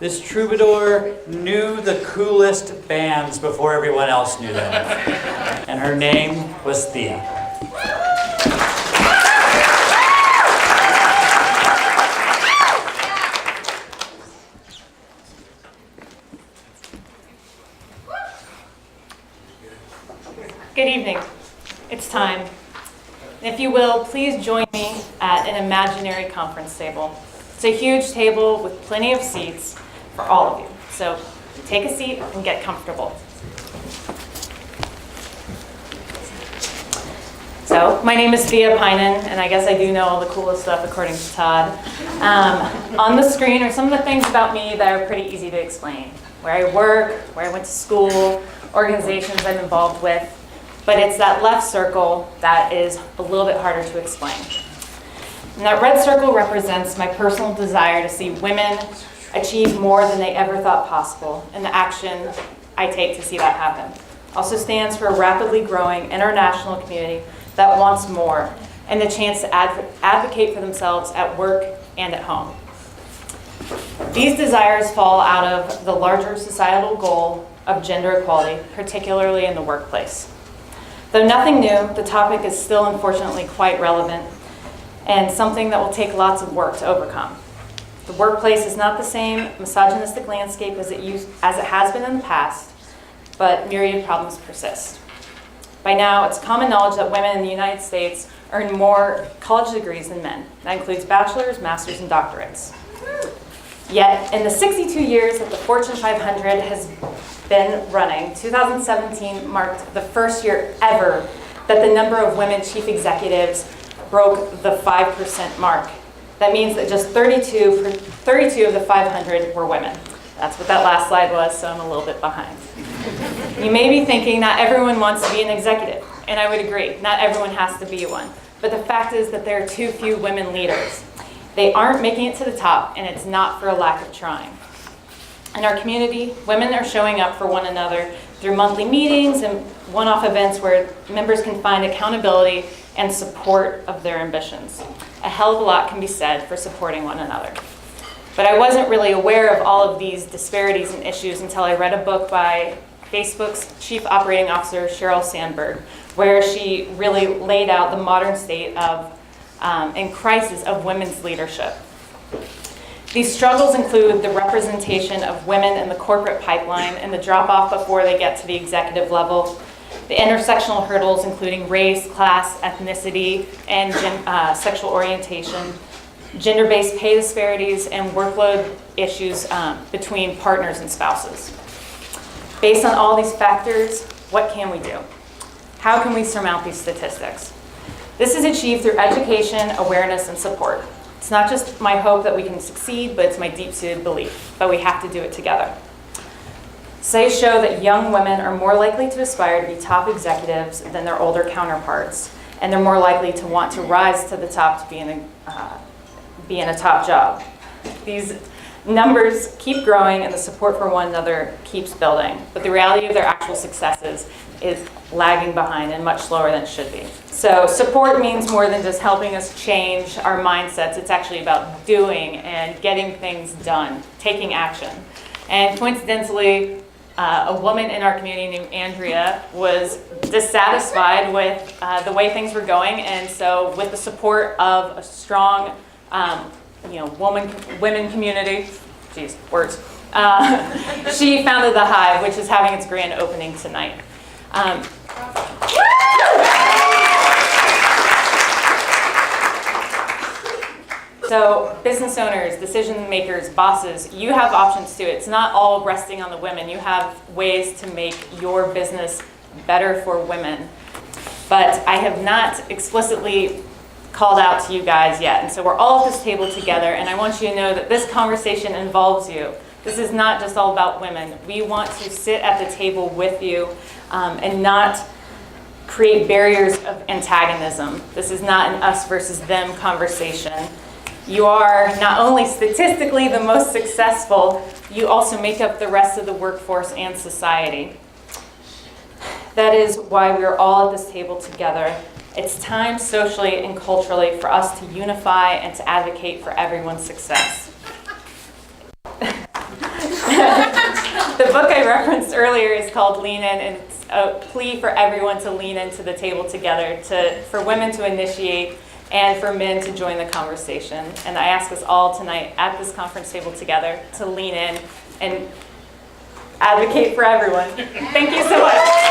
This troubadour knew the coolest bands before everyone else knew them. And her name was Thea. Good evening. It's time. If you will, please join me at an imaginary conference table. It's a huge table with plenty of seats for all of you. So take a seat and get comfortable. So my name is Thea Pajunen, and I guess I do know all the coolest stuff according to Todd. On the screen are some of the things about me that are pretty easy to explain. Where I work, where I went to school, organizations I'm involved with. But it's that left circle that is a little bit harder to explain. And that red circle represents my personal desire to see women achieve more than they ever thought possible, and the action I take to see that happen. Also stands for a rapidly growing international community that wants more, and the chance to advocate for themselves at work and at home. These desires fall out of the larger societal goal of gender equality, particularly in the workplace. Though nothing new, the topic is still unfortunately quite relevant and something that will take lots of work to overcome. The workplace is not the same misogynistic landscape as it has been in the past, but myriad problems persist. By now, it's common knowledge that women in the United States earn more college degrees than men. That includes bachelor's, master's, and doctorates. Yet, in the 62 years that the Fortune 500 has been running, 2017 marked the first year ever that the number of women chief executives broke the 5% mark. That means that just 32 of the 500 were women. That's what that last slide was, so I'm a little bit behind. You may be thinking not everyone wants to be an executive, and I would agree, not everyone has to be one. But the fact is that there are too few women leaders. They aren't making it to the top, and it's not for a lack of trying. In our community, women are showing up for one another through monthly meetings and one-off events where members can find accountability and support of their ambitions. A hell of a lot can be said for supporting one another. But I wasn't really aware of all of these disparities and issues until I read a book by Facebook's Chief Operating Officer, Sheryl Sandberg, where she really laid out the modern state of and crisis of women's leadership. These struggles include the representation of women in the corporate pipeline and the drop-off before they get to the executive level, the intersectional hurdles including race, class, ethnicity, and sexual orientation, gender-based pay disparities, and workload issues between partners and spouses. Based on all these factors, what can we do? How can we surmount these statistics? This is achieved through education, awareness, and support. It's not just my hope that we can succeed, but it's my deep-seated belief that we have to do it together. Studies show that young women are more likely to aspire to be top executives than their older counterparts, and they're more likely to want to rise to the top to be in a top job. These numbers keep growing and the support for one another keeps building, but the reality of their actual successes is lagging behind and much slower than it should be. So support means more than just helping us change our mindsets. It's actually about doing and getting things done, taking action. And coincidentally, a woman in our community named Andrea was dissatisfied with the way things were going, and so with the support of a strong women community, geez, words, she founded The Hive, which is having its grand opening tonight. So business owners, decision makers, bosses, you have options too. It's not all resting on the women. You have ways to make your business better for women. But I have not explicitly called out to you guys yet. And so we're all at this table together, and I want you to know that this conversation involves you. This is not just all about women. We want to sit at the table with you and not create barriers of antagonism. This is not an us versus them conversation. You are not only statistically the most successful, you also make up the rest of the workforce and society. That is why we are all at this table together. It's time socially and culturally for us to unify and to advocate for everyone's success. The book I referenced earlier is called Lean In, and it's a plea for everyone to lean into the table together, for women to initiate and for men to join the conversation. And I ask us all tonight at this conference table together to lean in and advocate for everyone. Thank you so much.